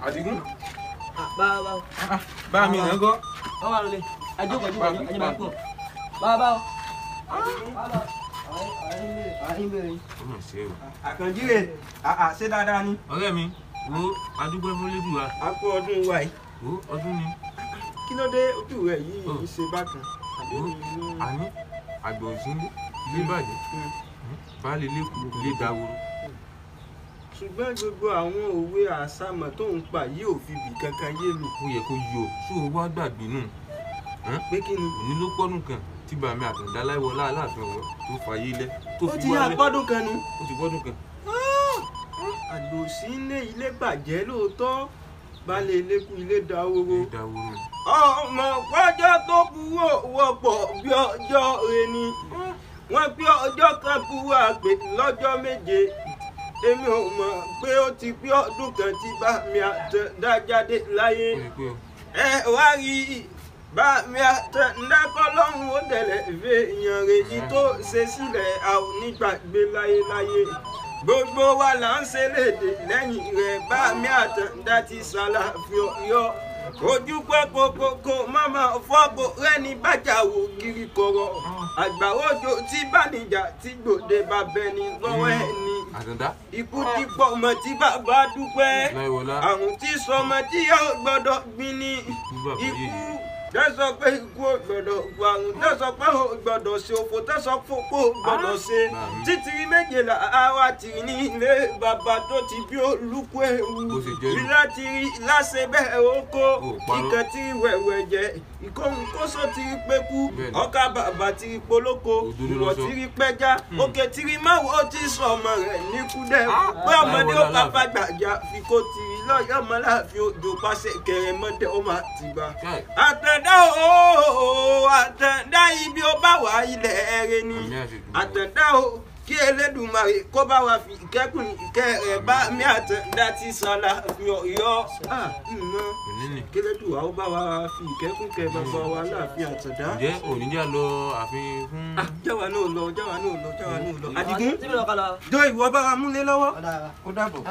Adigun. Bá mi rẹ̀ gọ́. Wọ́n wà lóde. Ajókòó ẹni máa pọ̀. Bàbá o. Àkànjí rè ṣé dáadáa ni. Ọ̀rẹ́ mi, wo adúgbò fúnlẹ́dù wa. A kú ọdún wa yìí. Wo ọdún ni. Kí ló dé ojú rẹ̀ yìí ṣe bákan? Àní àgbẹ̀ òsínlé ilé ìbàjẹ́. Baálé ilé kú ilé daworo. Ṣùgbọ́n gbogbo àwọn òwe àsámọ̀ tó ń pa yìí ò fi bì kankan yé mi. Ó yẹ kó yí o, ṣó o wá gbàgbé nù. Pé kí ni? Òní ló pọ́dún kan tí bàmí Àtàndá láìwọlá Aláàfin Ọ̀yọ́ tó fàyè lẹ̀ tó Ó fi ti wálé. yá pọ́dún kan nu. Ó ti pọ́dún kan. Àgbẹ̀ òsínlé ilé bàjẹ́ lóòótọ́. Baálé ilé kú ilé daworo. Ilé daworo. Ọmọ pọ́jọ́ tó kúrò wọ́pọ̀ bí ọjọ́ reni. Wọ́n pé ọjọ́ kan kúrò àgbè lọ́jọ́ méje. Èmi ò mọ̀ pé ó ti pé ọdún kan tí bàmí Àtàndá jáde láyé. Ẹ wá rí bàmí Àtàndá kọ́lọ́hún ó dẹ̀lẹ̀ fẹ́ èèyàn rẹ̀ yìí tó ṣe sílẹ̀ àwọn onígbàgbé láyéláyé. Gbogbo wa là ń ṣe léde lẹ́yìn rẹ̀ bàmí Àtàndá ti ṣàlàfin Ọ̀yọ́. Ojú pẹ́ kókókó máma fọ́pọ̀ rẹ́ni bájà wò kiri kọ̀rọ̀. Àgbà òjò tí bánijà tí gbòde bá bẹni lọ́wọ́ ẹni. Àtàndá. Ikú ti pọ̀ ọmọ tí bàbá dúpẹ́. Láìwọlá. Àrùn tí sọmọ tí yóò gbọ́dọ̀ gbin ní. Ikú tẹ́sọ pé ikú ò gbọ́dọ̀ gbọ́ àrùn tẹ́sọ pé ò gbọ́dọ̀ ṣe òfò tẹ́sọ pé ò gbọ́dọ̀ ṣe. Títìrí méjèlá àwa tìrì ní ilé bàbá tó ti bí olúkú ewu. Ìlà tìrì láṣẹ bẹ́ẹ̀ oko. Ìkàn tìrì wẹ̀wẹ̀ jẹ. Ìkóhun kóso tìrì pẹ́kú. Ọkà bàbá tìrì polóko. Ìwọ̀ tìrì pẹ́já. Òkè tìrì máwo ó ti sọ ọmọ rẹ̀ ní kúdẹ̀. Pé ọmọdé ó kápá gbàjà fi kó tìrì lọ́yọ̀ ọmọ láàfin òjò pàṣẹ kẹrẹmọdé ó máa ti gbà. Àtàndá o, Àtàndá ibi ó bá wà ilẹ̀ ẹ̀rẹ̀ ni. Àtàndá o, kí Elédùmarè kó bá wa fi ìkẹ́kùn ìkẹ́ rẹ̀ bàmí Àtàndá ti ṣàlàfin Ọ̀yọ́. Kí Elédùwà ó bá wa fi ìkẹ́kùn kẹ́ bàbá wa láàfin Àtàndá. Ǹjẹ́ òní jà lọ àfin fún. Jáwa náà lọ. Àdìgún, jọ ìwọ bá wa múlé lọ́wọ́. Ó dàbọ̀.